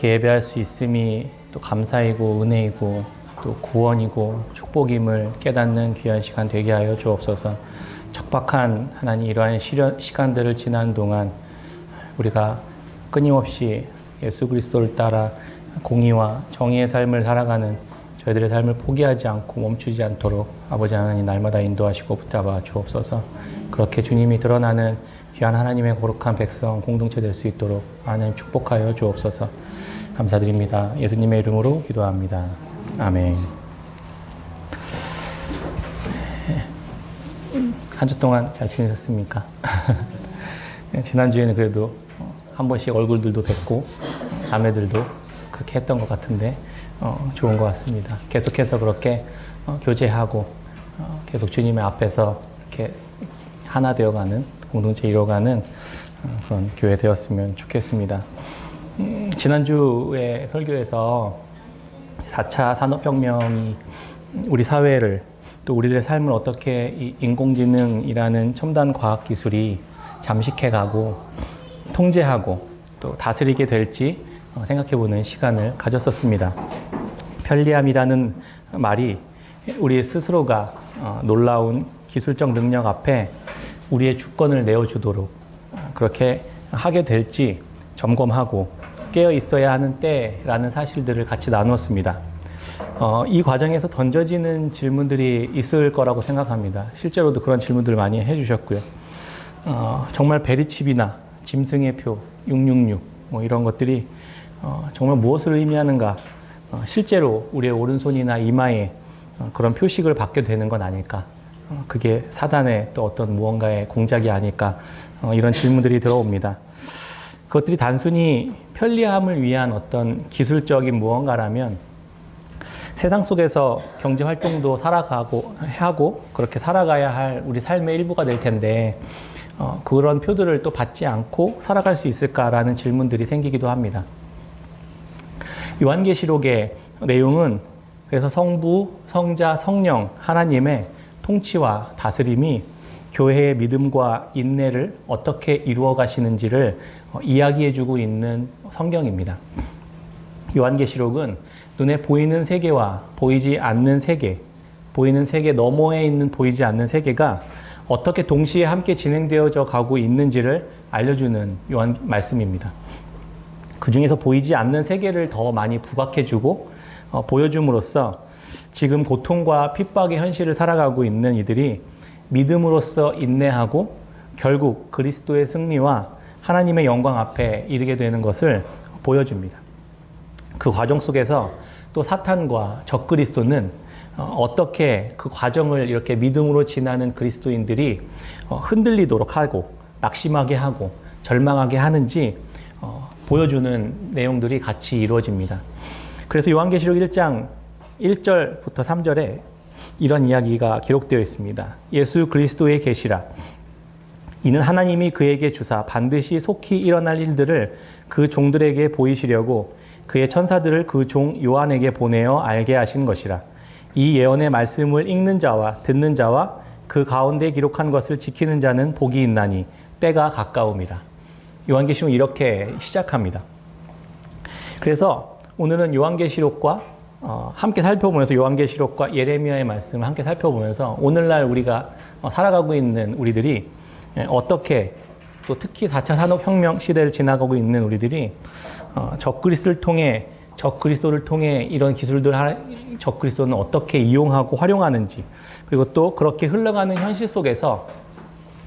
예배할 수 있음이 또 감사이고 은혜이고 또 구원이고 축복임을 깨닫는 귀한 시간 되게 하여 주옵소서. 척박한 하나님 이러한 시간들을 지난 동안 우리가 끊임없이 예수 그리스도를 따라 공의와 정의의 삶을 살아가는 저희들의 삶을 포기하지 않고 멈추지 않도록 아버지 하나님 날마다 인도하시고 붙잡아 주옵소서. 그렇게 주님이 드러나는 귀한 하나님의 거룩한 백성 공동체 될 수 있도록 하나님 축복하여 주옵소서. 감사드립니다. 예수님의 이름으로 기도합니다. 아멘. 한 주 동안 잘 지내셨습니까? 지난주에는 그래도 한 번씩 얼굴들도 뵙고 자매들도 그렇게 했던 것 같은데 좋은 것 같습니다. 계속해서 그렇게 교제하고 계속 주님의 앞에서 이렇게 하나 되어가는 공동체 이뤄가는 그런 교회 되었으면 좋겠습니다. 지난주에 설교에서 4차 산업혁명이 우리 사회를 또 우리들의 삶을 어떻게 인공지능이라는 첨단 과학기술이 잠식해가고 통제하고 또 다스리게 될지 생각해보는 시간을 가졌었습니다. 편리함이라는 말이 우리 스스로가 놀라운 기술적 능력 앞에 우리의 주권을 내어주도록 그렇게 하게 될지 점검하고 깨어 있어야 하는 때라는 사실들을 같이 나누었습니다. 이 과정에서 던져지는 질문들이 있을 거라고 생각합니다. 실제로도 그런 질문들을 많이 해주셨고요. 정말 베리칩이나 짐승의 표, 666 뭐 이런 것들이 정말 무엇을 의미하는가? 실제로 우리의 오른손이나 이마에 그런 표식을 받게 되는 건 아닐까? 그게 사단의 또 어떤 무언가의 공작이 아닐까? 이런 질문들이 들어옵니다. 그것들이 단순히 편리함을 위한 어떤 기술적인 무언가라면 세상 속에서 경제 활동도 살아가고 하고 그렇게 살아가야 할 우리 삶의 일부가 될 텐데 그런 표들을 또 받지 않고 살아갈 수 있을까라는 질문들이 생기기도 합니다. 요한계시록의 내용은 그래서 성부, 성자, 성령 하나님의 통치와 다스림이 교회의 믿음과 인내를 어떻게 이루어 가시는지를 이야기해주고 있는 성경입니다. 요한계시록은 눈에 보이는 세계와 보이지 않는 세계, 보이는 세계 너머에 있는 보이지 않는 세계가 어떻게 동시에 함께 진행되어져 가고 있는지를 알려주는 요한 말씀입니다. 그 중에서 보이지 않는 세계를 더 많이 부각해주고 보여줌으로써 지금 고통과 핍박의 현실을 살아가고 있는 이들이 믿음으로써 인내하고 결국 그리스도의 승리와 하나님의 영광 앞에 이르게 되는 것을 보여줍니다. 그 과정 속에서 또 사탄과 적그리스도는 어떻게 그 과정을 이렇게 믿음으로 지나는 그리스도인들이 흔들리도록 하고 낙심하게 하고 절망하게 하는지 보여주는 내용들이 같이 이루어집니다. 그래서 요한계시록 1장 1절부터 3절에 이런 이야기가 기록되어 있습니다. 예수 그리스도의 계시라. 이는 하나님이 그에게 주사 반드시 속히 일어날 일들을 그 종들에게 보이시려고 그의 천사들을 그 종 요한에게 보내어 알게 하신 것이라. 이 예언의 말씀을 읽는 자와 듣는 자와 그 가운데 기록한 것을 지키는 자는 복이 있나니 때가 가까움이라. 요한계시록은 이렇게 시작합니다. 그래서 오늘은 요한계시록과 함께 살펴보면서 요한계시록과 예레미야의 말씀을 함께 살펴보면서 오늘날 우리가 살아가고 있는 우리들이 어떻게 또 특히 4차 산업혁명 시대를 지나가고 있는 우리들이 적그리스도를 통해 이런 기술들 적그리스도는 어떻게 이용하고 활용하는지 그리고 또 그렇게 흘러가는 현실 속에서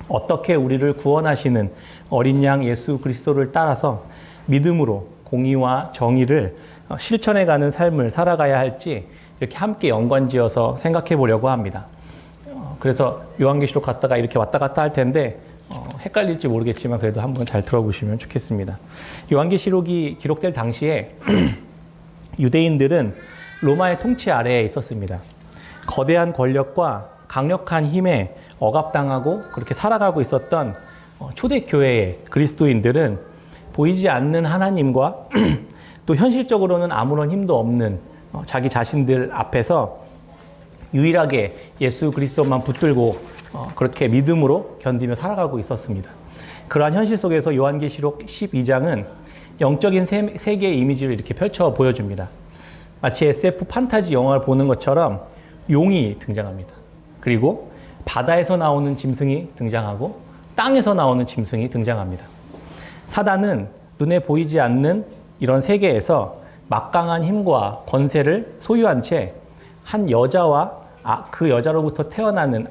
어떻게 우리를 구원하시는 어린 양 예수 그리스도를 따라서 믿음으로 공의와 정의를 실천해가는 삶을 살아가야 할지 이렇게 함께 연관지어서 생각해 보려고 합니다. 그래서 요한계시록 갔다가 이렇게 왔다 갔다 할 텐데 헷갈릴지 모르겠지만 그래도 한번 잘 들어보시면 좋겠습니다. 요한계시록이 기록될 당시에 유대인들은 로마의 통치 아래에 있었습니다. 거대한 권력과 강력한 힘에 억압당하고 그렇게 살아가고 있었던 초대교회의 그리스도인들은 보이지 않는 하나님과 또 현실적으로는 아무런 힘도 없는 자기 자신들 앞에서 유일하게 예수 그리스도만 붙들고 그렇게 믿음으로 견디며 살아가고 있었습니다. 그러한 현실 속에서 요한계시록 12장은 영적인 세계의 이미지를 이렇게 펼쳐 보여줍니다. 마치 SF 판타지 영화를 보는 것처럼 용이 등장합니다. 그리고 바다에서 나오는 짐승이 등장하고 땅에서 나오는 짐승이 등장합니다. 사단은 눈에 보이지 않는 이런 세계에서 막강한 힘과 권세를 소유한 채 한 여자와 그 여자로부터 태어나는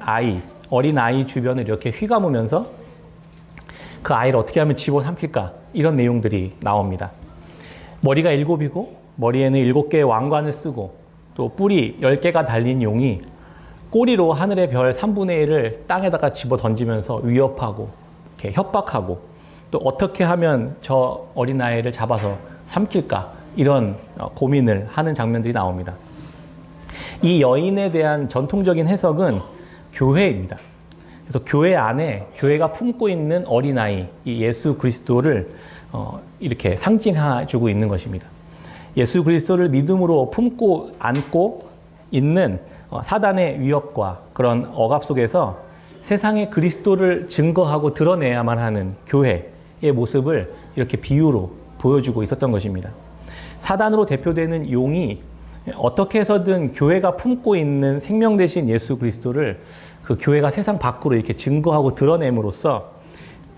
어린 아이 주변을 이렇게 휘감으면서 그 아이를 어떻게 하면 집어삼킬까? 이런 내용들이 나옵니다. 머리가 7이고 머리에는 7개의 왕관을 쓰고 또 뿔이 10개가 달린 용이 꼬리로 하늘의 별 3분의 1을 땅에다가 집어 던지면서 위협하고 이렇게 협박하고 또 어떻게 하면 저 어린아이를 잡아서 삼킬까? 이런 고민을 하는 장면들이 나옵니다. 이 여인에 대한 전통적인 해석은 교회입니다. 그래서 교회 안에 교회가 품고 있는 어린아이, 이 예수 그리스도를 이렇게 상징해주고 있는 것입니다. 예수 그리스도를 믿음으로 품고 안고 있는 사단의 위협과 그런 억압 속에서 세상에 그리스도를 증거하고 드러내야만 하는 교회의 모습을 이렇게 비유로 보여주고 있었던 것입니다. 사단으로 대표되는 용이 어떻게 해서든 교회가 품고 있는 생명 되신 예수 그리스도를 그 교회가 세상 밖으로 이렇게 증거하고 드러냄으로써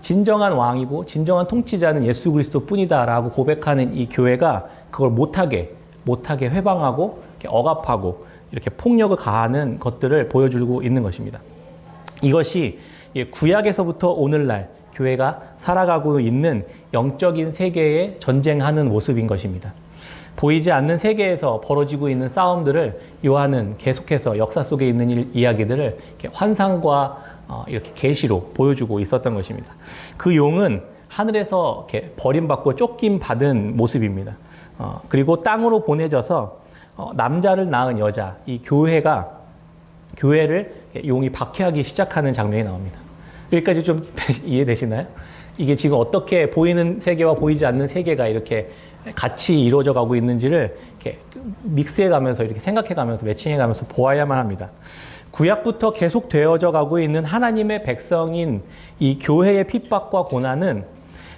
진정한 왕이고 진정한 통치자는 예수 그리스도 뿐이다라고 고백하는 이 교회가 그걸 못하게 회방하고 억압하고 이렇게 폭력을 가하는 것들을 보여주고 있는 것입니다. 이것이 구약에서부터 오늘날 교회가 살아가고 있는 영적인 세계에 전쟁하는 모습인 것입니다. 보이지 않는 세계에서 벌어지고 있는 싸움들을 요한은 계속해서 역사 속에 있는 이야기들을 이렇게 환상과 이렇게 계시로 보여주고 있었던 것입니다. 그 용은 하늘에서 이렇게 버림받고 쫓김받은 모습입니다. 그리고 땅으로 보내져서 남자를 낳은 여자, 이 교회를 용이 박해하기 시작하는 장면이 나옵니다. 여기까지 좀 이해되시나요? 이게 지금 어떻게 보이는 세계와 보이지 않는 세계가 이렇게 같이 이루어져 가고 있는지를 이렇게 믹스해 가면서 이렇게 생각해 가면서 매칭해 가면서 보아야만 합니다. 구약부터 계속 되어져 가고 있는 하나님의 백성인 이 교회의 핍박과 고난은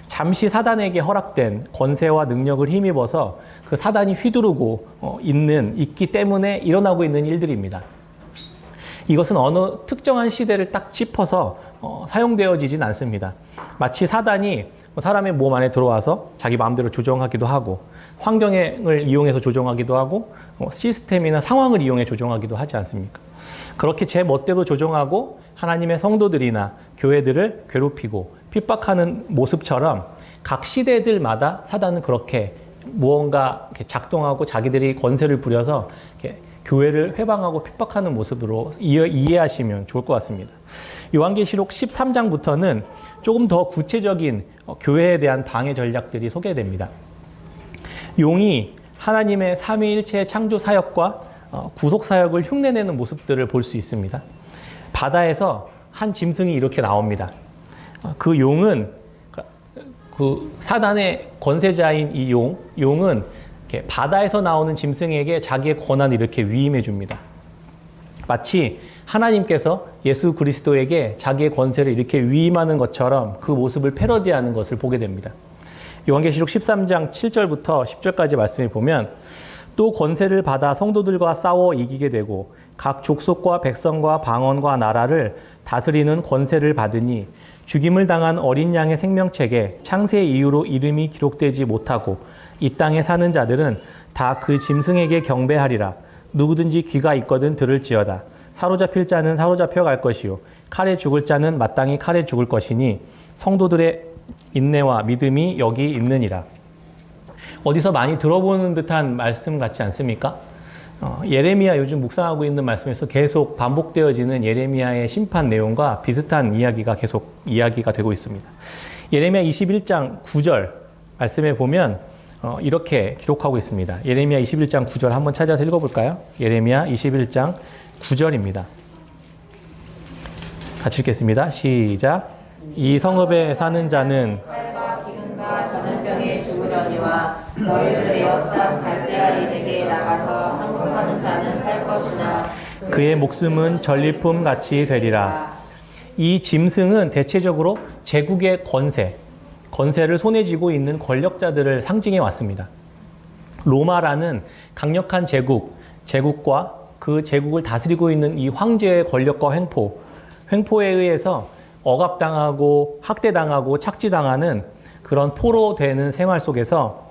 잠시 사단에게 허락된 권세와 능력을 힘입어서 그 사단이 휘두르고 있기 때문에 일어나고 있는 일들입니다. 이것은 어느 특정한 시대를 딱 짚어서 사용되어지진 않습니다. 마치 사단이 사람의 몸 안에 들어와서 자기 마음대로 조정하기도 하고 환경을 이용해서 조정하기도 하고 시스템이나 상황을 이용해 조정하기도 하지 않습니까? 그렇게 제 멋대로 조정하고 하나님의 성도들이나 교회들을 괴롭히고 핍박하는 모습처럼 각 시대들마다 사단은 그렇게 무언가 이렇게 작동하고 자기들이 권세를 부려서 이렇게 교회를 회방하고 핍박하는 모습으로 이해하시면 좋을 것 같습니다. 요한계시록 13장부터는 조금 더 구체적인 교회에 대한 방해 전략들이 소개됩니다. 용이 하나님의 삼위일체의 창조 사역과 구속 사역을 흉내내는 모습들을 볼 수 있습니다. 바다에서 한 짐승이 이렇게 나옵니다. 그 용은 그 사단의 권세자인 이 용은 이렇게 바다에서 나오는 짐승에게 자기의 권한을 이렇게 위임해 줍니다. 마치 하나님께서 예수 그리스도에게 자기의 권세를 이렇게 위임하는 것처럼 그 모습을 패러디하는 것을 보게 됩니다. 요한계시록 13장 7절부터 10절까지 말씀을 보면 또 권세를 받아 성도들과 싸워 이기게 되고 각 족속과 백성과 방언과 나라를 다스리는 권세를 받으니 죽임을 당한 어린 양의 생명책에 창세 이후로 이름이 기록되지 못하고 이 땅에 사는 자들은 다 그 짐승에게 경배하리라. 누구든지 귀가 있거든 들을지어다. 사로잡힐 자는 사로잡혀 갈 것이요 칼에 죽을 자는 마땅히 칼에 죽을 것이니 성도들의 인내와 믿음이 여기 있느니라. 어디서 많이 들어보는 듯한 말씀 같지 않습니까? 예레미야 요즘 묵상하고 있는 말씀에서 계속 반복되어지는 예레미야의 심판 내용과 비슷한 이야기가 계속 이야기가 되고 있습니다. 예레미야 21장 9절 말씀에 보면 이렇게 기록하고 있습니다. 예레미야 21장 9절 한번 찾아서 읽어볼까요? 예레미야 21장 9절입니다. 같이 읽겠습니다. 시작. 이 성읍에 사는 자는 칼과 기근과 전염병에 죽으려니와 너희를 에워싼 갈대아인에게 나가서 항복하는 자는 살 것이나 그의 목숨은 전리품 같이 되리라. 이 짐승은 대체적으로 제국의 권세, 건세를 손에 쥐고 있는 권력자들을 상징해 왔습니다. 로마라는 강력한 제국과 그 제국을 다스리고 있는 이 황제의 권력과 횡포에 의해서 억압당하고 학대당하고 착취당하는 그런 포로되는 생활 속에서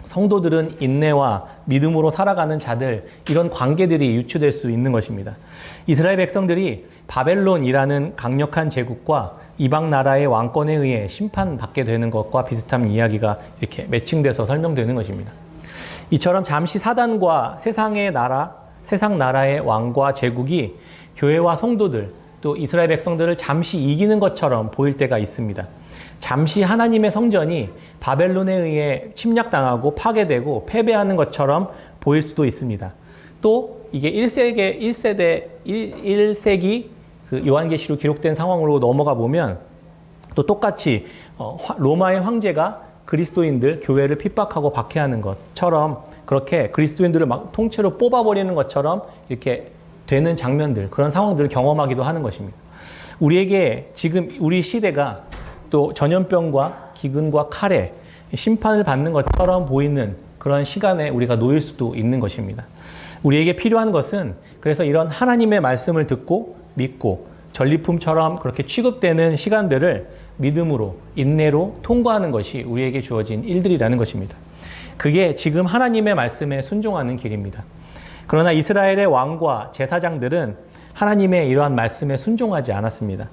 성도들은 인내와 믿음으로 살아가는 자들, 이런 관계들이 유추될 수 있는 것입니다. 이스라엘 백성들이 바벨론이라는 강력한 제국과 이방 나라의 왕권에 의해 심판받게 되는 것과 비슷한 이야기가 이렇게 매칭돼서 설명되는 것입니다. 이처럼 잠시 사단과 세상 나라의 왕과 제국이 교회와 성도들, 또 이스라엘 백성들을 잠시 이기는 것처럼 보일 때가 있습니다. 잠시 하나님의 성전이 바벨론에 의해 침략당하고 파괴되고 패배하는 것처럼 보일 수도 있습니다. 또 이게 1세기 그 요한계시로 기록된 상황으로 넘어가 보면 또 똑같이 로마의 황제가 그리스도인들, 교회를 핍박하고 박해하는 것처럼 그렇게 그리스도인들을 막 통째로 뽑아버리는 것처럼 이렇게 되는 장면들, 그런 상황들을 경험하기도 하는 것입니다. 우리에게 지금 우리 시대가 또 전염병과 기근과 칼에 심판을 받는 것처럼 보이는 그런 시간에 우리가 놓일 수도 있는 것입니다. 우리에게 필요한 것은 그래서 이런 하나님의 말씀을 듣고 믿고 전리품처럼 그렇게 취급되는 시간들을 믿음으로, 인내로 통과하는 것이 우리에게 주어진 일들이라는 것입니다. 그게 지금 하나님의 말씀에 순종하는 길입니다. 그러나 이스라엘의 왕과 제사장들은 하나님의 이러한 말씀에 순종하지 않았습니다.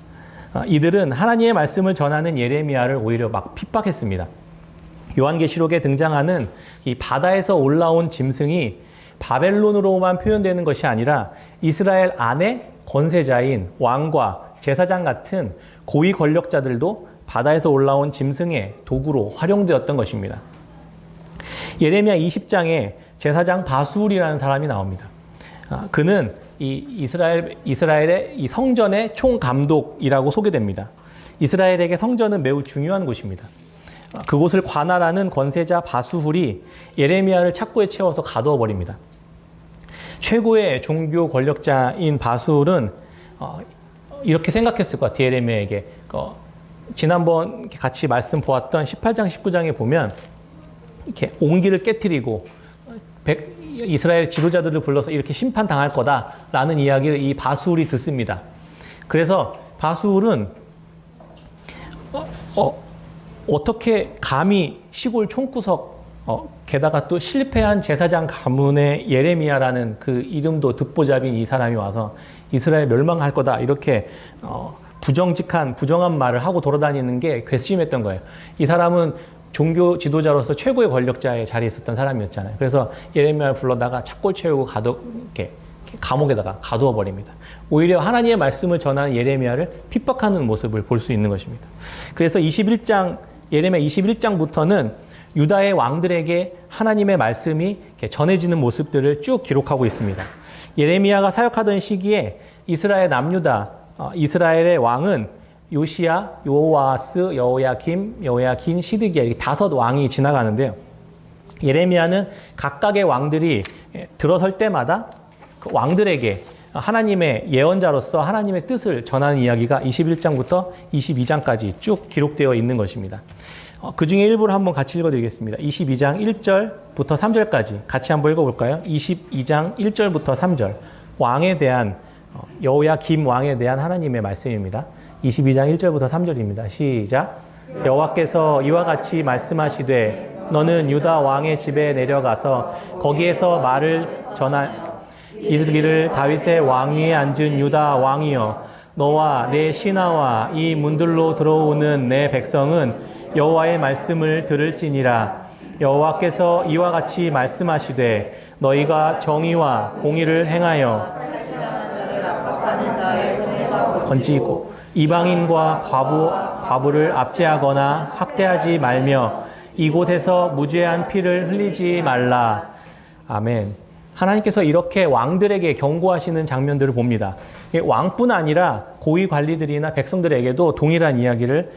이들은 하나님의 말씀을 전하는 예레미야를 오히려 막 핍박했습니다. 요한계시록에 등장하는 이 바다에서 올라온 짐승이 바벨론으로만 표현되는 것이 아니라 이스라엘 안에 권세자인 왕과 제사장 같은 고위 권력자들도 바다에서 올라온 짐승의 도구로 활용되었던 것입니다. 예레미야 20장에 제사장 바수울이라는 사람이 나옵니다. 그는 이스라엘의 이 성전의 총감독이라고 소개됩니다. 이스라엘에게 성전은 매우 중요한 곳입니다. 그곳을 관할하는 권세자 바수훌이 예레미야를 착고에 채워서 가두어 버립니다. 최고의 종교 권력자인 바수훌은 이렇게 생각했을 것 같아요. 예레미야에게. 지난번 같이 말씀 보았던 18장, 19장에 보면 이렇게 옹기를 깨트리고 이스라엘 지도자들을 불러서 이렇게 심판당할 거다라는 이야기를 이 바수훌이 듣습니다. 그래서 바수훌은 어떻게 감히 시골 총구석 게다가 또 실패한 제사장 가문의 예레미야라는 그 이름도 듣보잡인 이 사람이 와서 이스라엘 멸망할 거다 이렇게 부정한 말을 하고 돌아다니는 게 괘씸했던 거예요. 이 사람은 종교 지도자로서 최고의 권력자의 자리에 있었던 사람이었잖아요. 그래서 예레미야를 불러다가 착골 채우고 감옥에다가 가두어 버립니다. 오히려 하나님의 말씀을 전하는 예레미야를 핍박하는 모습을 볼 수 있는 것입니다. 그래서 예레미야 21장부터는 유다의 왕들에게 하나님의 말씀이 전해지는 모습들을 쭉 기록하고 있습니다. 예레미야가 사역하던 시기에 이스라엘 남유다, 이스라엘의 왕은 요시야, 요아스, 여호야긴, 시드기야 이렇게 5 왕이 지나가는데요. 예레미야는 각각의 왕들이 들어설 때마다 그 왕들에게 하나님의 예언자로서 하나님의 뜻을 전하는 이야기가 21장부터 22장까지 쭉 기록되어 있는 것입니다. 그 중에 일부를 한번 같이 읽어드리겠습니다. 22장 1절부터 3절까지 같이 한번 읽어볼까요? 22장 1절부터 3절 왕에 대한 여호야김 왕에 대한 하나님의 말씀입니다. 22장 1절부터 3절입니다. 시작. 여호와께서 이와 같이 말씀하시되 너는 유다 왕의 집에 내려가서 거기에서 말을 이르기를 다윗의 왕위에 앉은 유다 왕이여 너와 내 신하와 이 문들로 들어오는 내 백성은 여호와의 말씀을 들을지니라. 여호와께서 이와 같이 말씀하시되 너희가 정의와 공의를 행하여 건지고 이방인과 과부를 압제하거나 학대하지 말며 이곳에서 무죄한 피를 흘리지 말라. 아멘. 하나님께서 이렇게 왕들에게 경고하시는 장면들을 봅니다. 왕뿐 아니라 고위 관리들이나 백성들에게도 동일한 이야기를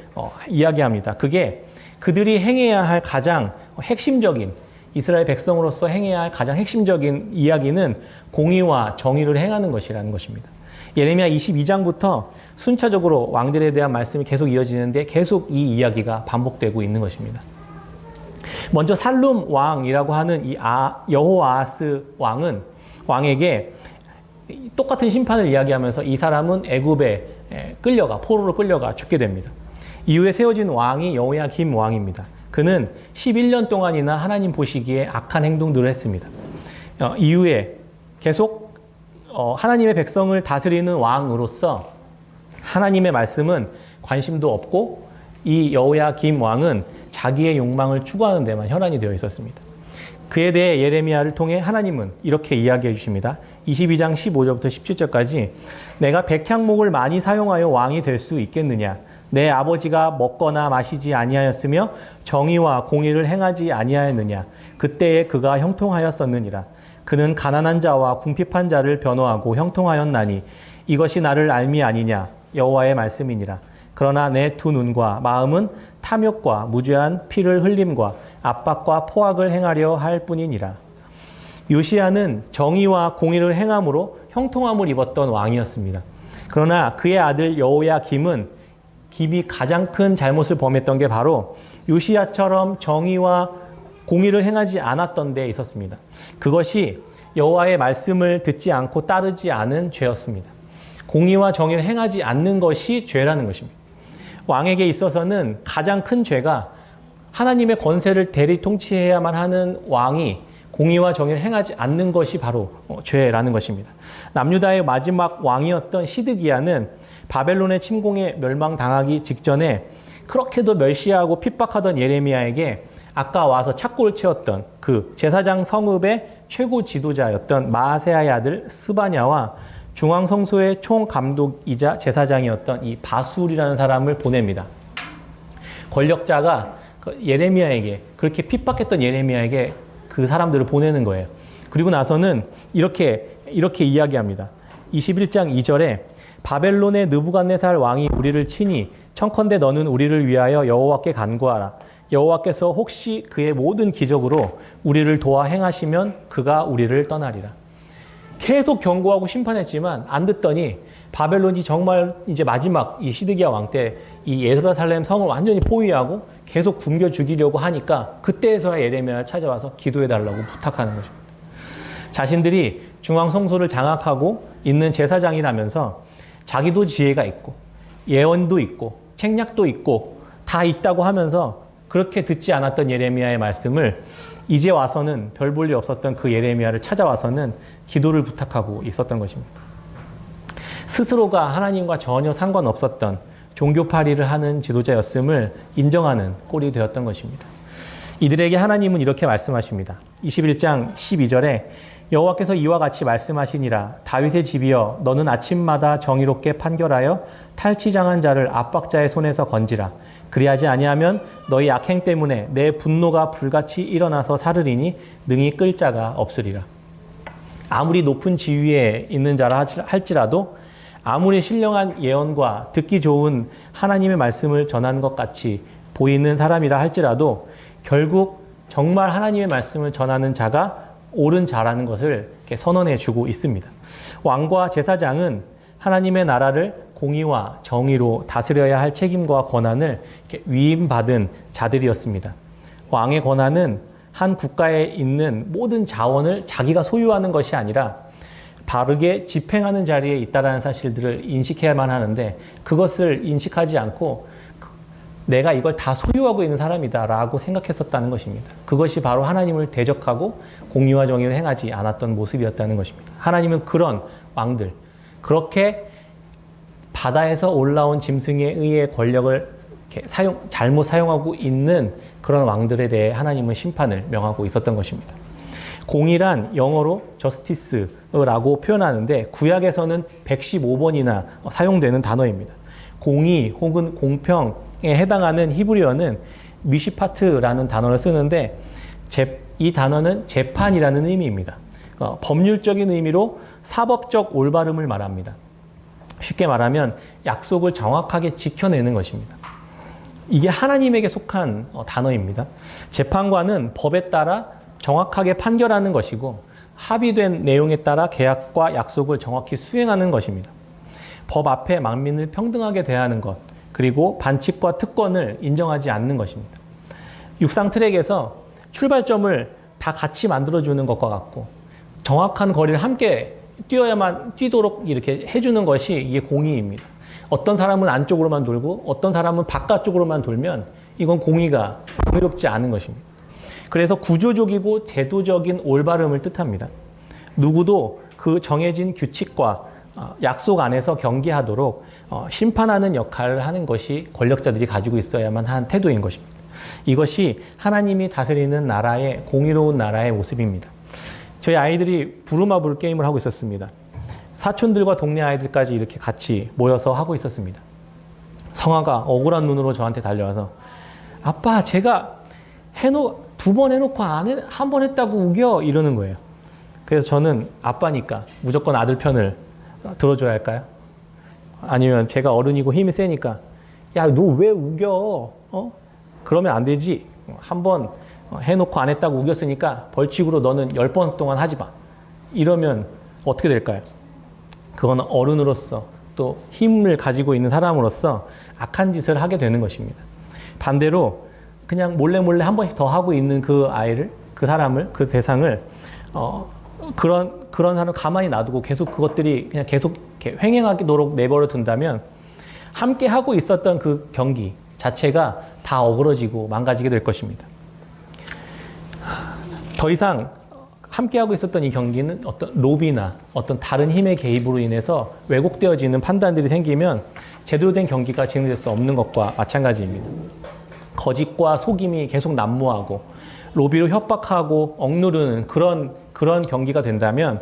이야기합니다. 그게 그들이 행해야 할 가장 핵심적인 이스라엘 백성으로서 행해야 할 가장 핵심적인 이야기는 공의와 정의를 행하는 것이라는 것입니다. 예레미야 22장부터 순차적으로 왕들에 대한 말씀이 계속 이어지는데 계속 이 이야기가 반복되고 있는 것입니다. 먼저 살룸 왕이라고 하는 이 여호아하스 왕에게 똑같은 심판을 이야기하면서 이 사람은 애굽에 포로로 끌려가 죽게 됩니다. 이후에 세워진 왕이 여호야김 왕입니다. 그는 11년 동안이나 하나님 보시기에 악한 행동들을 했습니다. 이후에 계속 하나님의 백성을 다스리는 왕으로서 하나님의 말씀은 관심도 없고 이 여호야김 왕은 자기의 욕망을 추구하는 데만 혈안이 되어 있었습니다. 그에 대해 예레미야를 통해 하나님은 이렇게 이야기해 주십니다. 22장 15절부터 17절까지 내가 백향목을 많이 사용하여 왕이 될 수 있겠느냐? 내 아버지가 먹거나 마시지 아니하였으며 정의와 공의를 행하지 아니하였느냐? 그때에 그가 형통하였었느니라. 그는 가난한 자와 궁핍한 자를 변호하고 형통하였나니 이것이 나를 알미 아니냐? 여호와의 말씀이니라. 그러나 내 두 눈과 마음은 탐욕과 무죄한 피를 흘림과 압박과 포악을 행하려 할 뿐이니라. 요시야는 정의와 공의를 행함으로 형통함을 입었던 왕이었습니다. 그러나 그의 아들 여호야김이 가장 큰 잘못을 범했던 게 바로 요시야처럼 정의와 공의를 행하지 않았던 데 있었습니다. 그것이 여호와의 말씀을 듣지 않고 따르지 않은 죄였습니다. 공의와 정의를 행하지 않는 것이 죄라는 것입니다. 왕에게 있어서는 가장 큰 죄가 하나님의 권세를 대리 통치해야만 하는 왕이 공의와 정의를 행하지 않는 것이 바로 죄라는 것입니다. 남유다의 마지막 왕이었던 시드기야는 바벨론의 침공에 멸망당하기 직전에 그렇게도 멸시하고 핍박하던 예레미야에게 아까 와서 착고를 채웠던 그 제사장 성읍의 최고 지도자였던 마아세야의 아들 스바냐와 중앙성소의 총감독이자 제사장이었던 이 바술이라는 사람을 보냅니다. 권력자가 예레미야에게 그렇게 핍박했던 예레미야에게 그 사람들을 보내는 거예요. 그리고 나서는 이렇게 이야기합니다. 21장 2절에 바벨론의 느부갓네살 왕이 우리를 치니 청컨대 너는 우리를 위하여 여호와께 간구하라. 여호와께서 혹시 그의 모든 기적으로 우리를 도와 행하시면 그가 우리를 떠나리라. 계속 경고하고 심판했지만 안 듣더니 바벨론이 정말 이제 마지막 이 시드기야 왕 때 이 예루살렘 성을 완전히 포위하고 계속 굶겨 죽이려고 하니까 그때에서야 예레미야를 찾아와서 기도해달라고 부탁하는 것입니다. 자신들이 중앙성소를 장악하고 있는 제사장이라면서 자기도 지혜가 있고 예언도 있고 책략도 있고 다 있다고 하면서 그렇게 듣지 않았던 예레미야의 말씀을 이제 와서는 별 볼 일 없었던 그 예레미야를 찾아와서는 기도를 부탁하고 있었던 것입니다. 스스로가 하나님과 전혀 상관없었던 종교파리를 하는 지도자였음을 인정하는 꼴이 되었던 것입니다. 이들에게 하나님은 이렇게 말씀하십니다. 21장 12절에 여호와께서 이와 같이 말씀하시니라. 다윗의 집이여 너는 아침마다 정의롭게 판결하여 탈취장한 자를 압박자의 손에서 건지라. 그리하지 아니하면 너희 악행 때문에 내 분노가 불같이 일어나서 사르리니 능히 끌 자가 없으리라. 아무리 높은 지위에 있는 자라 할지라도 아무리 신령한 예언과 듣기 좋은 하나님의 말씀을 전하는 것 같이 보이는 사람이라 할지라도 결국 정말 하나님의 말씀을 전하는 자가 옳은 자라는 것을 이렇게 선언해 주고 있습니다. 왕과 제사장은 하나님의 나라를 공의와 정의로 다스려야 할 책임과 권한을 이렇게 위임받은 자들이었습니다. 왕의 권한은 한 국가에 있는 모든 자원을 자기가 소유하는 것이 아니라 바르게 집행하는 자리에 있다는 사실들을 인식해야만 하는데 그것을 인식하지 않고 내가 이걸 다 소유하고 있는 사람이다라고 생각했었다는 것입니다. 그것이 바로 하나님을 대적하고 공의와 정의를 행하지 않았던 모습이었다는 것입니다. 하나님은 그런 왕들, 그렇게 바다에서 올라온 짐승에 의해 권력을 잘못 사용하고 있는 그런 왕들에 대해 하나님은 심판을 명하고 있었던 것입니다. 공의란 영어로 justice라고 표현하는데 구약에서는 115번이나 사용되는 단어입니다. 공의 혹은 공평에 해당하는 히브리어는 미시파트라는 단어를 쓰는데 이 단어는 재판이라는 의미입니다. 법률적인 의미로 사법적 올바름을 말합니다. 쉽게 말하면 약속을 정확하게 지켜내는 것입니다. 이게 하나님에게 속한 단어입니다. 재판관은 법에 따라 정확하게 판결하는 것이고 합의된 내용에 따라 계약과 약속을 정확히 수행하는 것입니다. 법 앞에 만민을 평등하게 대하는 것, 그리고 반칙과 특권을 인정하지 않는 것입니다. 육상 트랙에서 출발점을 다 같이 만들어주는 것과 같고 정확한 거리를 함께 뛰어야만 뛰도록 이렇게 해주는 것이 이게 공의입니다. 어떤 사람은 안쪽으로만 돌고 어떤 사람은 바깥쪽으로만 돌면 이건 공의롭지 않은 것입니다. 그래서 구조적이고 제도적인 올바름을 뜻합니다. 누구도 그 정해진 규칙과 약속 안에서 경기하도록 심판하는 역할을 하는 것이 권력자들이 가지고 있어야만 하는 태도인 것입니다. 이것이 하나님이 다스리는 나라의 공의로운 나라의 모습입니다. 저희 아이들이 부루마블 게임을 하고 있었습니다. 사촌들과 동네 아이들까지 이렇게 같이 모여서 하고 있었습니다. 성아가 억울한 눈으로 저한테 달려와서 아빠 제가 2번 해놓고 한 번 했다고 우겨 이러는 거예요. 그래서 저는 아빠니까 무조건 아들 편을 들어줘야 할까요? 아니면 제가 어른이고 힘이 세니까 야 너 왜 우겨? 그러면 안 되지. 한 번 해놓고 안 했다고 우겼으니까 벌칙으로 너는 10번 동안 하지 마. 이러면 어떻게 될까요? 그건 어른으로서 또 힘을 가지고 있는 사람으로서 악한 짓을 하게 되는 것입니다. 반대로 그냥 몰래 한 번씩 더 하고 있는 그 아이를, 그 사람을, 그 대상을 그런 사람을 가만히 놔두고 계속 그것들이 그냥 계속 이렇게 횡행하도록 내버려 둔다면 함께 하고 있었던 그 경기 자체가 다 어그러지고 망가지게 될 것입니다. 더 이상 함께하고 있었던 이 경기는 어떤 로비나 어떤 다른 힘의 개입으로 인해서 왜곡되어지는 판단들이 생기면 제대로 된 경기가 진행될 수 없는 것과 마찬가지입니다. 거짓과 속임이 계속 난무하고 로비로 협박하고 억누르는 그런 경기가 된다면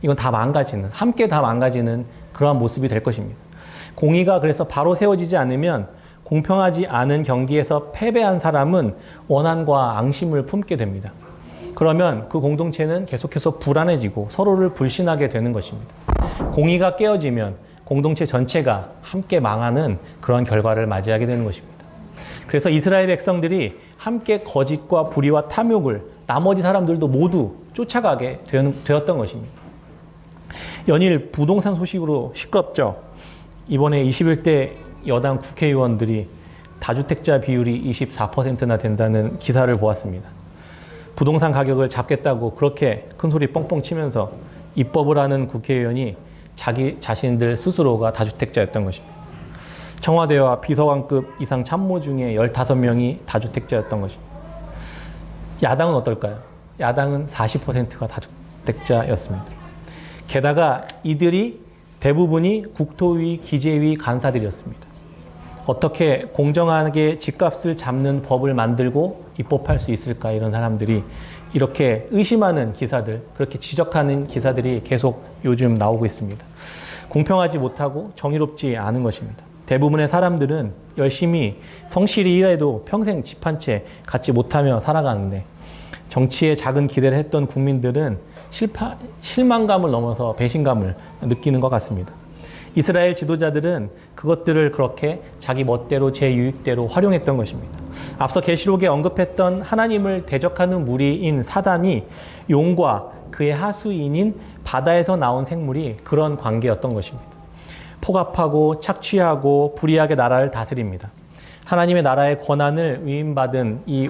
이건 다 망가지는, 함께 다 망가지는 그러한 모습이 될 것입니다. 공의가 그래서 바로 세워지지 않으면 공평하지 않은 경기에서 패배한 사람은 원한과 앙심을 품게 됩니다. 그러면 그 공동체는 계속해서 불안해지고 서로를 불신하게 되는 것입니다. 공의가 깨어지면 공동체 전체가 함께 망하는 그런 결과를 맞이하게 되는 것입니다. 그래서 이스라엘 백성들이 함께 거짓과 불의와 탐욕을 나머지 사람들도 모두 쫓아가게 되었던 것입니다. 연일 부동산 소식으로 시끄럽죠. 이번에 21대 여당 국회의원들이 다주택자 비율이 24%나 된다는 기사를 보았습니다. 부동산 가격을 잡겠다고 그렇게 큰 소리 뻥뻥 치면서 입법을 하는 국회의원이 자기 자신들 스스로가 다주택자였던 것입니다. 청와대와 비서관급 이상 참모 중에 15명이 다주택자였던 것입니다. 야당은 어떨까요? 야당은 40%가 다주택자였습니다. 게다가 이들이 대부분이 국토위, 기재위 간사들이었습니다. 어떻게 공정하게 집값을 잡는 법을 만들고 입법할 수 있을까? 이런 사람들이 이렇게 의심하는 기사들, 그렇게 지적하는 기사들이 계속 요즘 나오고 있습니다. 공평하지 못하고 정의롭지 않은 것입니다. 대부분의 사람들은 열심히 성실히 일해도 평생 집 한 채 갖지 못하며 살아가는데 정치에 작은 기대를 했던 국민들은 실망감을 넘어서 배신감을 느끼는 것 같습니다. 이스라엘 지도자들은 그것들을 그렇게 자기 멋대로 제 유익대로 활용했던 것입니다. 앞서 계시록에 언급했던 하나님을 대적하는 무리인 사단이 용과 그의 하수인인 바다에서 나온 생물이 그런 관계였던 것입니다. 폭압하고 착취하고 불의하게 나라를 다스립니다. 하나님의 나라의 권한을 위임받은 이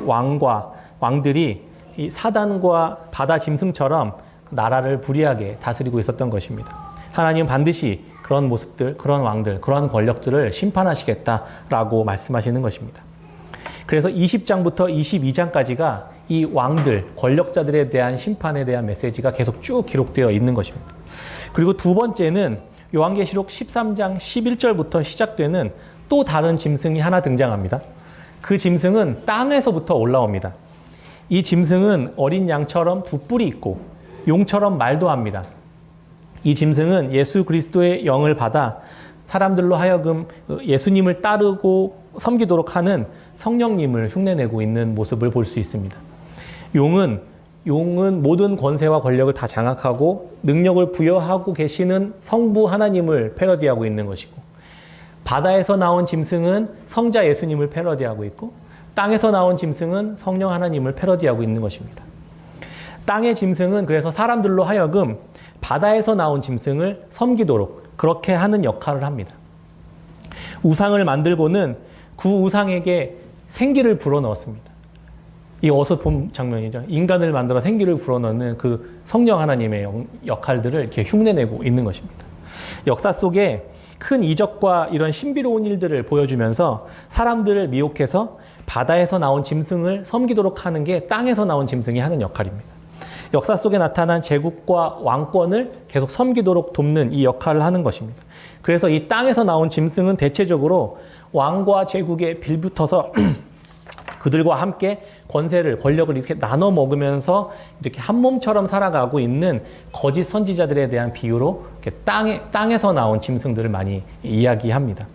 왕들이 이 사단과 바다 짐승처럼 나라를 불의하게 다스리고 있었던 것입니다. 하나님은 반드시 그런 모습들, 그런 왕들, 그런 권력들을 심판하시겠다라고 말씀하시는 것입니다. 그래서 20장부터 22장까지가 이 왕들, 권력자들에 대한 심판에 대한 메시지가 계속 쭉 기록되어 있는 것입니다. 그리고 두 번째는 요한계시록 13장 11절부터 시작되는 또 다른 짐승이 하나 등장합니다. 그 짐승은 땅에서부터 올라옵니다. 이 짐승은 어린 양처럼 두 뿔이 있고 용처럼 말도 합니다. 이 짐승은 예수 그리스도의 영을 받아 사람들로 하여금 예수님을 따르고 섬기도록 하는 성령님을 흉내내고 있는 모습을 볼 수 있습니다. 용은 모든 권세와 권력을 다 장악하고 능력을 부여하고 계시는 성부 하나님을 패러디하고 있는 것이고, 바다에서 나온 짐승은 성자 예수님을 패러디하고 있고, 땅에서 나온 짐승은 성령 하나님을 패러디하고 있는 것입니다. 땅의 짐승은 그래서 사람들로 하여금 바다에서 나온 짐승을 섬기도록, 그렇게 하는 역할을 합니다. 우상을 만들고는 그 우상에게 생기를 불어넣었습니다. 이 어서 본 장면이죠. 인간을 만들어 생기를 불어넣는 그 성령 하나님의 역할들을 이렇게 흉내내고 있는 것입니다. 역사 속에 큰 이적과 이런 신비로운 일들을 보여주면서 사람들을 미혹해서 바다에서 나온 짐승을 섬기도록 하는 게 땅에서 나온 짐승이 하는 역할입니다. 역사 속에 나타난 제국과 왕권을 계속 섬기도록 돕는 이 역할을 하는 것입니다. 그래서 이 땅에서 나온 짐승은 대체적으로 왕과 제국에 빌붙어서 그들과 함께 권력을 이렇게 나눠 먹으면서 이렇게 한 몸처럼 살아가고 있는 거짓 선지자들에 대한 비유로 이렇게 땅에서 나온 짐승들을 많이 이야기합니다.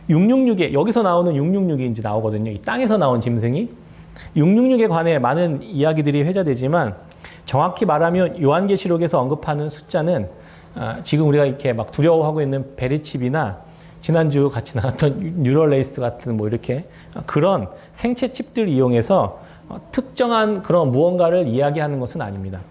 666에, 여기서 나오는 666이 이제 나오거든요. 이 땅에서 나온 짐승이. 666에 관해 많은 이야기들이 회자되지만 정확히 말하면 요한계시록에서 언급하는 숫자는 지금 우리가 이렇게 막 두려워하고 있는 베리칩이나 지난주 같이 나왔던 뉴럴레이스 같은 뭐 이렇게 그런 생체 칩들을 이용해서 특정한 그런 무언가를 이야기하는 것은 아닙니다.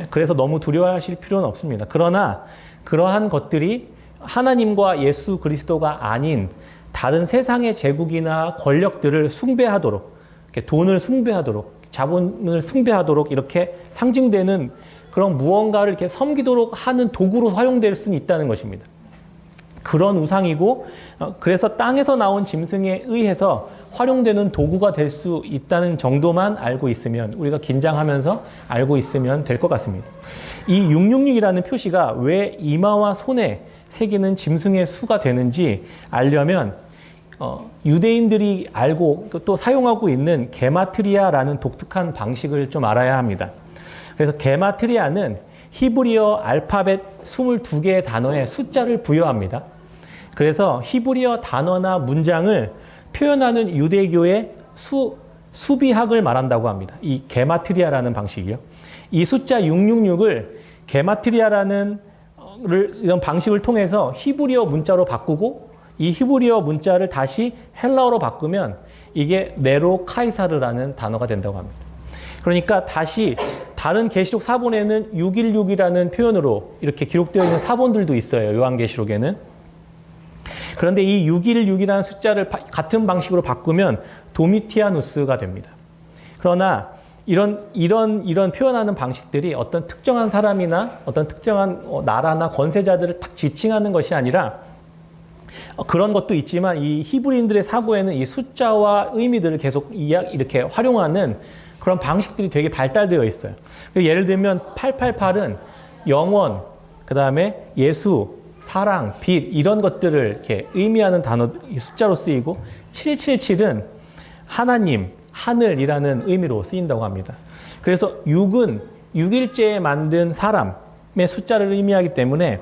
그래서 너무 두려워하실 필요는 없습니다. 그러나 그러한 것들이 하나님과 예수 그리스도가 아닌 다른 세상의 제국이나 권력들을 숭배하도록, 이렇게 돈을 숭배하도록, 자본을 숭배하도록 이렇게 상징되는 그런 무언가를 이렇게 섬기도록 하는 도구로 활용될 수는 있다는 것입니다. 그런 우상이고, 그래서 땅에서 나온 짐승에 의해서 활용되는 도구가 될 수 있다는 정도만 알고 있으면, 우리가 긴장하면서 알고 있으면 될 것 같습니다. 이 666이라는 표시가 왜 이마와 손에 새기는 짐승의 수가 되는지 알려면 유대인들이 알고 또 사용하고 있는 게마트리아라는 독특한 방식을 좀 알아야 합니다. 그래서 게마트리아는 히브리어 알파벳 22개의 단어에 숫자를 부여합니다. 그래서 히브리어 단어나 문장을 표현하는 유대교의 수비학을 말한다고 합니다. 이 게마트리아라는 방식이요. 이 숫자 666을 게마트리아라는 이런 방식을 통해서 히브리어 문자로 바꾸고 이 히브리어 문자를 다시 헬라어로 바꾸면 이게 네로 카이사르라는 단어가 된다고 합니다. 그러니까 다시 다른 계시록 사본에는 616이라는 표현으로 이렇게 기록되어 있는 사본들도 있어요. 요한계시록에는. 그런데 이 616이라는 숫자를 같은 방식으로 바꾸면 도미티아누스가 됩니다. 그러나 이런 표현하는 방식들이 어떤 특정한 사람이나 어떤 특정한 나라나 권세자들을 딱 지칭하는 것이 아니라 그런 것도 있지만 이 히브리인들의 사고에는 이 숫자와 의미들을 계속 이렇게 활용하는 그런 방식들이 되게 발달되어 있어요. 예를 들면 888은 영원, 그 다음에 예수, 사랑, 빛 이런 것들을 이렇게 의미하는 단어 숫자로 쓰이고 777은 하나님, 하늘이라는 의미로 쓰인다고 합니다. 그래서 6은 6일째에 만든 사람의 숫자를 의미하기 때문에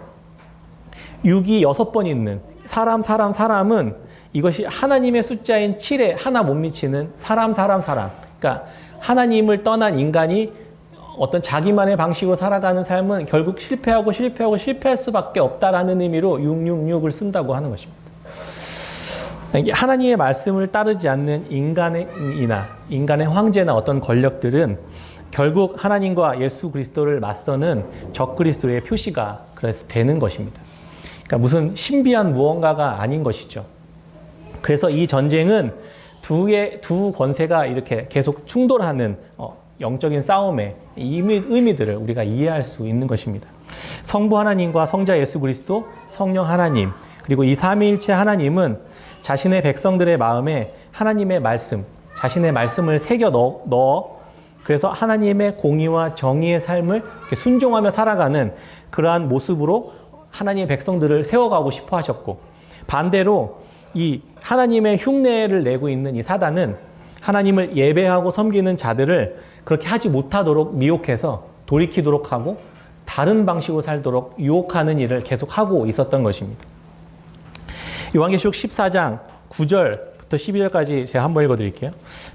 6이 6번 있는 사람은 이것이 하나님의 숫자인 7에 하나 못 미치는 사람. 그러니까 하나님을 떠난 인간이 어떤 자기만의 방식으로 살아가는 삶은 결국 실패할 수밖에 없다라는 의미로 666을 쓴다고 하는 것입니다. 하나님의 말씀을 따르지 않는 인간의 황제나 어떤 권력들은 결국 하나님과 예수 그리스도를 맞서는 적그리스도의 표시가 그래서 되는 것입니다. 그러니까 무슨 신비한 무언가가 아닌 것이죠. 그래서 이 전쟁은 두 권세가 이렇게 계속 충돌하는 영적인 싸움의 의미들을 우리가 이해할 수 있는 것입니다. 성부 하나님과 성자 예수 그리스도, 성령 하나님, 그리고 이 삼위일체 하나님은 자신의 백성들의 마음에 하나님의 말씀, 자신의 말씀을 새겨 넣어 그래서 하나님의 공의와 정의의 삶을 순종하며 살아가는 그러한 모습으로 하나님의 백성들을 세워가고 싶어 하셨고, 반대로 이 하나님의 흉내를 내고 있는 이 사단은 하나님을 예배하고 섬기는 자들을 그렇게 하지 못하도록 미혹해서 돌이키도록 하고 다른 방식으로 살도록 유혹하는 일을 계속하고 있었던 것입니다. 요한계시록 14장 9절부터 12절까지 제가 한번 읽어드릴게요.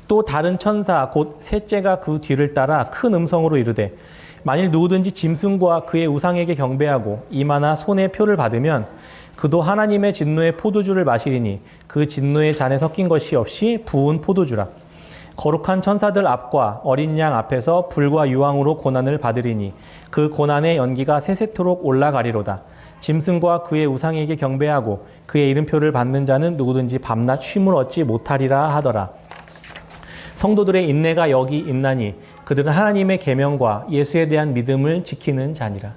또 다른 천사 곧 셋째가 그 뒤를 따라 큰 음성으로 이르되 만일 누구든지 짐승과 그의 우상에게 경배하고 이마나 손에 표를 받으면 그도 하나님의 진노의 포도주를 마시리니 그 진노의 잔에 섞인 것이 없이 부은 포도주라. 거룩한 천사들 앞과 어린 양 앞에서 불과 유황으로 고난을 받으리니 그 고난의 연기가 세세토록 올라가리로다. 짐승과 그의 우상에게 경배하고 그의 이름표를 받는 자는 누구든지 밤낮 쉼을 얻지 못하리라 하더라. 성도들의 인내가 여기 있나니 그들은 하나님의 계명과 예수에 대한 믿음을 지키는 자니라.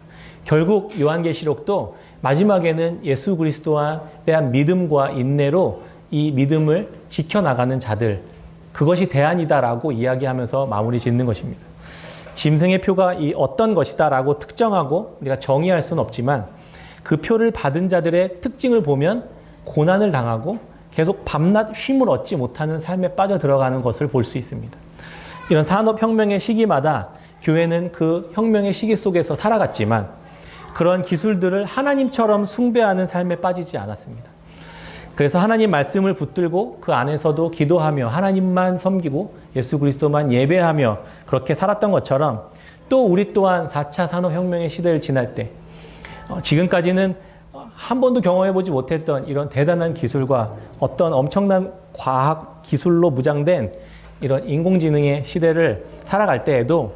결국 요한계시록도 마지막에는 예수 그리스도에 대한 믿음과 인내로 이 믿음을 지켜나가는 자들, 그것이 대안이다라고 이야기하면서 마무리 짓는 것입니다. 짐승의 표가 이 어떤 것이다라고 특정하고 우리가 정의할 수는 없지만 그 표를 받은 자들의 특징을 보면 고난을 당하고 계속 밤낮 쉼을 얻지 못하는 삶에 빠져 들어가는 것을 볼 수 있습니다. 이런 산업혁명의 시기마다 교회는 그 혁명의 시기 속에서 살아갔지만 그런 기술들을 하나님처럼 숭배하는 삶에 빠지지 않았습니다. 그래서 하나님 말씀을 붙들고 그 안에서도 기도하며 하나님만 섬기고 예수 그리스도만 예배하며 그렇게 살았던 것처럼 또 우리 또한 4차 산업혁명의 시대를 지날 때 지금까지는 한 번도 경험해보지 못했던 이런 대단한 기술과 어떤 엄청난 과학 기술로 무장된 이런 인공지능의 시대를 살아갈 때에도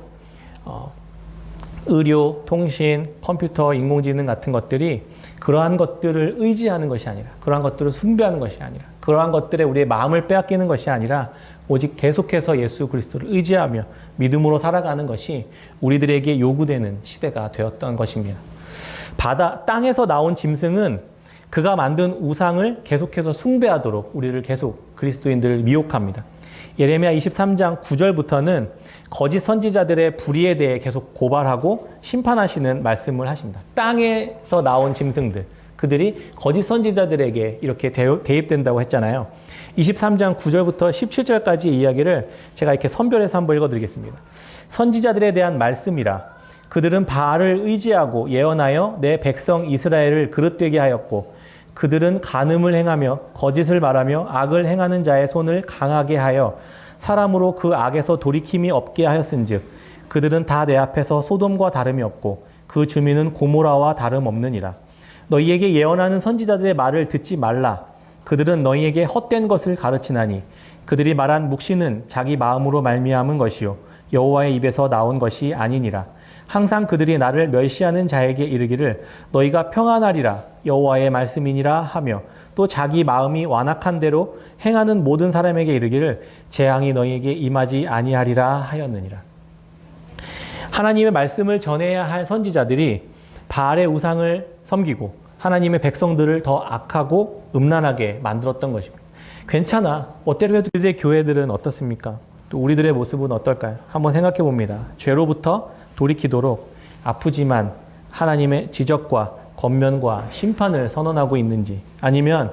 의료, 통신, 컴퓨터, 인공지능 같은 것들이 그러한 것들을 의지하는 것이 아니라, 그러한 것들을 숭배하는 것이 아니라, 그러한 것들에 우리의 마음을 빼앗기는 것이 아니라 오직 계속해서 예수 그리스도를 의지하며 믿음으로 살아가는 것이 우리들에게 요구되는 시대가 되었던 것입니다. 땅에서 나온 짐승은 그가 만든 우상을 계속해서 숭배하도록 우리를 계속 그리스도인들을 미혹합니다. 예레미야 23장 9절부터는 거짓 선지자들의 불의에 대해 계속 고발하고 심판하시는 말씀을 하십니다. 땅에서 나온 짐승들, 그들이 거짓 선지자들에게 이렇게 대입된다고 했잖아요. 23장 9절부터 17절까지 이야기를 제가 이렇게 선별해서 한번 읽어드리겠습니다. 선지자들에 대한 말씀이라. 그들은 바알을 의지하고 예언하여 내 백성 이스라엘을 그릇되게 하였고 그들은 간음을 행하며 거짓을 말하며 악을 행하는 자의 손을 강하게 하여 사람으로 그 악에서 돌이킴이 없게 하였은즉 그들은 다 내 앞에서 소돔과 다름이 없고 그 주민은 고모라와 다름없느니라. 너희에게 예언하는 선지자들의 말을 듣지 말라. 그들은 너희에게 헛된 것을 가르치나니 그들이 말한 묵시는 자기 마음으로 말미암은 것이요 여호와의 입에서 나온 것이 아니니라. 항상 그들이 나를 멸시하는 자에게 이르기를 너희가 평안하리라 여호와의 말씀이니라 하며 또 자기 마음이 완악한 대로 행하는 모든 사람에게 이르기를 재앙이 너희에게 임하지 아니하리라 하였느니라. 하나님의 말씀을 전해야 할 선지자들이 바알의 우상을 섬기고 하나님의 백성들을 더 악하고 음란하게 만들었던 것입니다. 괜찮아. 어때로 해도 우리들의 교회들은 어떻습니까? 또 우리들의 모습은 어떨까요? 한번 생각해 봅니다. 죄로부터 돌이키도록 아프지만 하나님의 지적과 권면과 심판을 선언하고 있는지, 아니면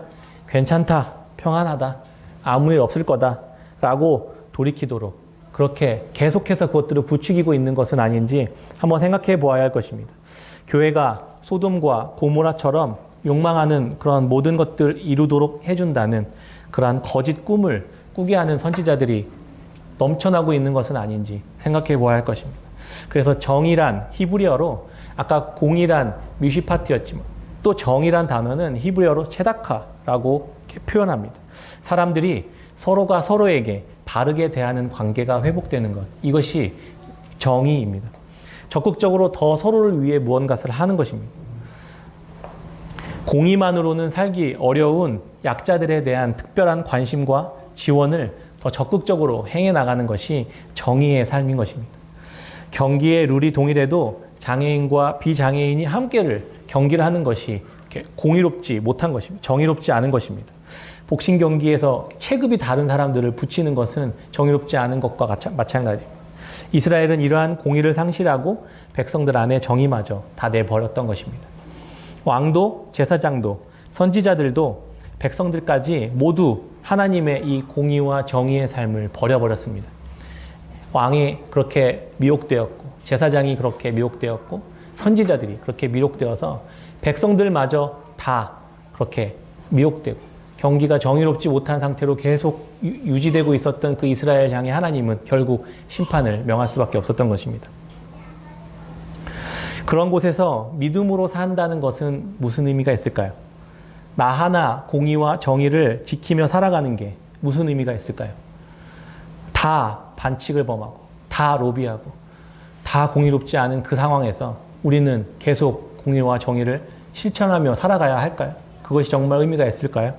괜찮다, 평안하다, 아무 일 없을 거다 라고 돌이키도록 그렇게 계속해서 그것들을 부추기고 있는 것은 아닌지 한번 생각해 보아야 할 것입니다. 교회가 소돔과 고모라처럼 욕망하는 그런 모든 것들을 이루도록 해준다는 그러한 거짓 꿈을 꾸게 하는 선지자들이 넘쳐나고 있는 것은 아닌지 생각해 보아야 할 것입니다. 그래서 정이란 히브리어로 아까 공이란 미시파트였지만 또 정이란 단어는 히브리어로 체다카라고 표현합니다. 사람들이 서로가 서로에게 바르게 대하는 관계가 회복되는 것, 이것이 정의입니다. 적극적으로 더 서로를 위해 무언가를 하는 것입니다. 공의만으로는 살기 어려운 약자들에 대한 특별한 관심과 지원을 더 적극적으로 행해 나가는 것이 정의의 삶인 것입니다. 경기의 룰이 동일해도 장애인과 비장애인이 함께 경기를 하는 것이 공의롭지 못한 것입니다. 정의롭지 않은 것입니다. 복싱 경기에서 체급이 다른 사람들을 붙이는 것은 정의롭지 않은 것과 마찬가지입니다. 이스라엘은 이러한 공의를 상실하고 백성들 안에 정의마저 다 내버렸던 것입니다. 왕도, 제사장도, 선지자들도 백성들까지 모두 하나님의 이 공의와 정의의 삶을 버려버렸습니다. 왕이 그렇게 미혹되었고, 제사장이 그렇게 미혹되었고, 선지자들이 그렇게 미혹되어서 백성들마저 다 그렇게 미혹되고 경기가 정의롭지 못한 상태로 계속 유지되고 있었던 그 이스라엘 향해 하나님은 결국 심판을 명할 수밖에 없었던 것입니다. 그런 곳에서 믿음으로 산다는 것은 무슨 의미가 있을까요? 나 하나 공의와 정의를 지키며 살아가는 게 무슨 의미가 있을까요? 다 반칙을 범하고 다 로비하고 다 공의롭지 않은 그 상황에서 우리는 계속 공의와 정의를 실천하며 살아가야 할까요? 그것이 정말 의미가 있을까요?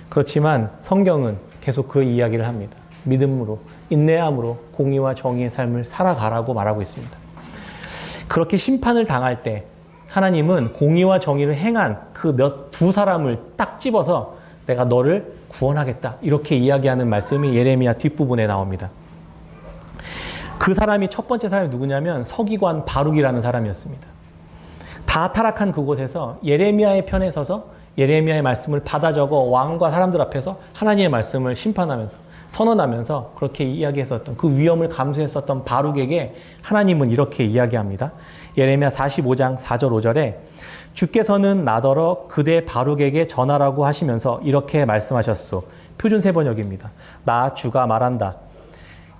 그렇지만 성경은 계속 그 이야기를 합니다. 믿음으로, 인내함으로 공의와 정의의 삶을 살아가라고 말하고 있습니다. 그렇게 심판을 당할 때 하나님은 공의와 정의를 행한 그 두 사람을 딱 집어서 내가 너를 구원하겠다, 이렇게 이야기하는 말씀이 예레미야 뒷부분에 나옵니다. 그 사람이, 첫 번째 사람이 누구냐면 서기관 바룩이라는 사람이었습니다. 다 타락한 그곳에서 예레미야의 편에 서서 예레미야의 말씀을 받아 적어 왕과 사람들 앞에서 하나님의 말씀을 심판하면서 선언하면서 그렇게 이야기했었던, 그 위험을 감수했었던 바룩에게 하나님은 이렇게 이야기합니다. 예레미야 45장 4절 5절에 주께서는 나더러 그대 바룩에게 전하라고 하시면서 이렇게 말씀하셨소. 표준 세번역입니다. 나 주가 말한다.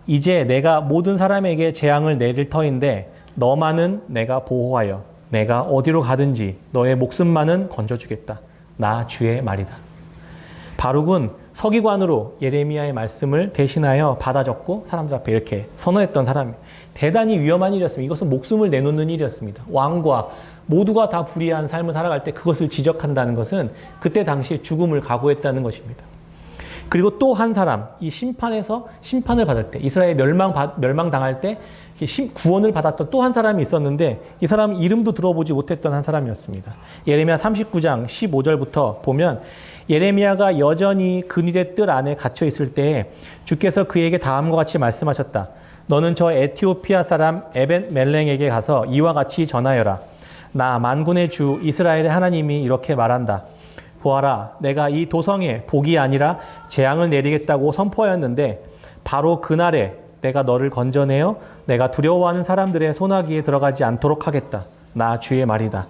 이제 내가 모든 사람에게 재앙을 내릴 터인데 너만은 내가 보호하여 내가 어디로 가든지 너의 목숨만은 건져주겠다. 나 주의 말이다. 바룩은 서기관으로 예레미야의 말씀을 대신하여 받아 적고 사람들 앞에 이렇게 선언했던 사람이에요. 대단히 위험한 일이었습니다. 이것은 목숨을 내놓는 일이었습니다. 왕과 모두가 다 불의한 삶을 살아갈 때 그것을 지적한다는 것은 그때 당시에 죽음을 각오했다는 것입니다. 그리고 또 한 사람, 이 심판에서 심판을 받을 때, 이스라엘 멸망당할 때 구원을 받았던 또 한 사람이 있었는데 이 사람 이름도 들어보지 못했던 한 사람이었습니다. 예레미야 39장 15절부터 보면 예레미야가 여전히 근위대 뜰 안에 갇혀 있을 때에 주께서 그에게 다음과 같이 말씀하셨다. 너는 저 에티오피아 사람 에벤멜렉에게 가서 이와 같이 전하여라. 나 만군의 주 이스라엘의 하나님이 이렇게 말한다. 보아라, 내가 이 도성에 복이 아니라 재앙을 내리겠다고 선포하였는데 바로 그날에 내가 너를 건져내어 내가 두려워하는 사람들의 소나기에 들어가지 않도록 하겠다. 나 주의 말이다.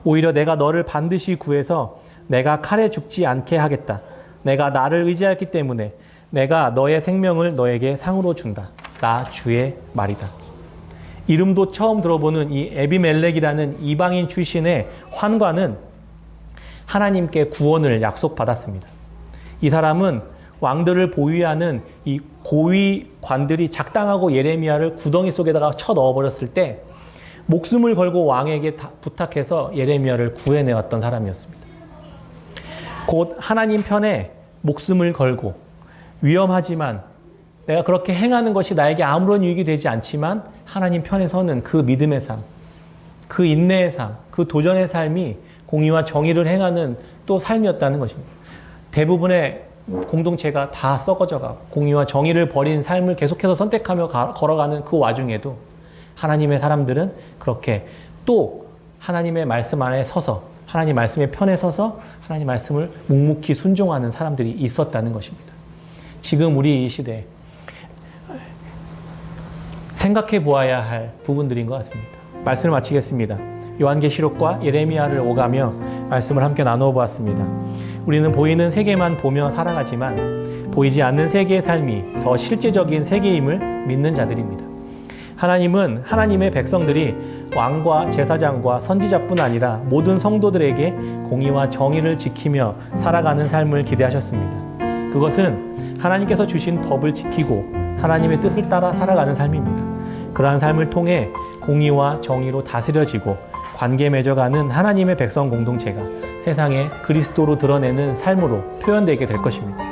오히려 내가 너를 반드시 구해서 내가 칼에 죽지 않게 하겠다. 내가 나를 의지하였기 때문에 내가 너의 생명을 너에게 상으로 준다. 나 주의 말이다. 이름도 처음 들어보는 이 에비멜렉이라는 이방인 출신의 환관은 하나님께 구원을 약속받았습니다. 이 사람은 왕들을 보위하는 이 고위관들이 작당하고 예레미야를 구덩이 속에다가 쳐 넣어버렸을 때 목숨을 걸고 왕에게 부탁해서 예레미야를 구해내었던 사람이었습니다. 곧 하나님 편에 목숨을 걸고 위험하지만 내가 그렇게 행하는 것이 나에게 아무런 유익이 되지 않지만 하나님 편에 서는 그 믿음의 삶, 그 인내의 삶, 그 도전의 삶이 공의와 정의를 행하는 또 삶이었다는 것입니다. 대부분의 공동체가 다 썩어져가고 공의와 정의를 버린 삶을 계속해서 선택하며 걸어가는 그 와중에도 하나님의 사람들은 그렇게 또 하나님의 말씀 안에 서서 하나님 말씀의 편에 서서 하나님 말씀을 묵묵히 순종하는 사람들이 있었다는 것입니다. 지금 우리 이 시대에 생각해 보아야 할 부분들인 것 같습니다. 말씀을 마치겠습니다. 요한계시록과 예레미야를 오가며 말씀을 함께 나누어 보았습니다. 우리는 보이는 세계만 보며 살아가지만 보이지 않는 세계의 삶이 더 실제적인 세계임을 믿는 자들입니다. 하나님은 하나님의 백성들이 왕과 제사장과 선지자뿐 아니라 모든 성도들에게 공의와 정의를 지키며 살아가는 삶을 기대하셨습니다. 그것은 하나님께서 주신 법을 지키고 하나님의 뜻을 따라 살아가는 삶입니다. 그러한 삶을 통해 공의와 정의로 다스려지고 관계 맺어가는 하나님의 백성 공동체가 세상에 그리스도로 드러내는 삶으로 표현되게 될 것입니다.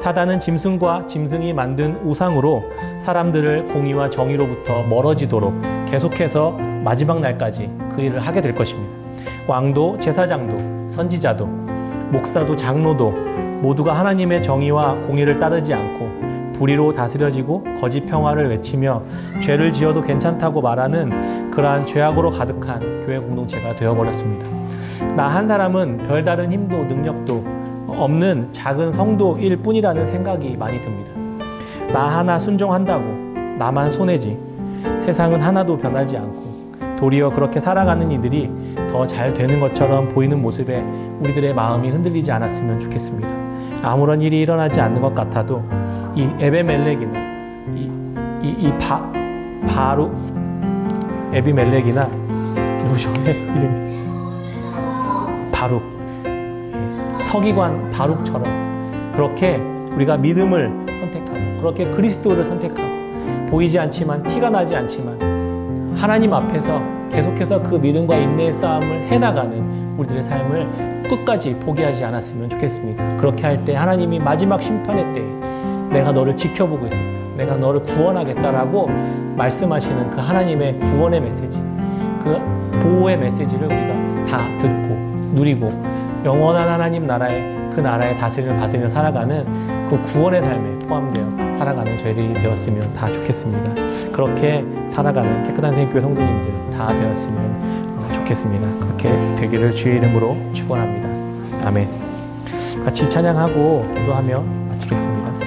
사단은 짐승과 짐승이 만든 우상으로 사람들을 공의와 정의로부터 멀어지도록 계속해서 마지막 날까지 그 일을 하게 될 것입니다. 왕도, 제사장도, 선지자도, 목사도, 장로도 모두가 하나님의 정의와 공의를 따르지 않고 불의로 다스려지고 거짓 평화를 외치며 죄를 지어도 괜찮다고 말하는 그러한 죄악으로 가득한 교회 공동체가 되어버렸습니다. 나 한 사람은 별다른 힘도 능력도 없는 작은 성도일 뿐이라는 생각이 많이 듭니다. 나 하나 순종한다고 나만 손해지 세상은 하나도 변하지 않고 도리어 그렇게 살아가는 이들이 더 잘 되는 것처럼 보이는 모습에 우리들의 마음이 흔들리지 않았으면 좋겠습니다. 아무런 일이 일어나지 않는 것 같아도 이 에베멜렉이나 바룩 에비멜렉이나 누구죠? 이름이 바룩 서기관 바룩처럼 그렇게 우리가 믿음을 선택하고 그렇게 그리스도를 선택하고 보이지 않지만 티가 나지 않지만 하나님 앞에서 계속해서 그 믿음과 인내의 싸움을 해나가는 우리들의 삶을 끝까지 포기하지 않았으면 좋겠습니다. 그렇게 할 때 하나님이 마지막 심판의 때에 내가 너를 지켜보고 있었다, 내가 너를 구원하겠다라고 말씀하시는 그 하나님의 구원의 메시지, 그 보호의 메시지를 우리가 다 듣고 누리고 영원한 하나님 나라의 그 나라의 다스림을 받으며 살아가는 그 구원의 삶에 포함되어 살아가는 저희들이 되었으면 다 좋겠습니다. 그렇게 살아가는 깨끗한 생교회 성도님들 다 되었으면 좋겠습니다. 그렇게 되기를 주의 이름으로 축원합니다. 아멘. 같이 찬양하고 기도하며 마치겠습니다.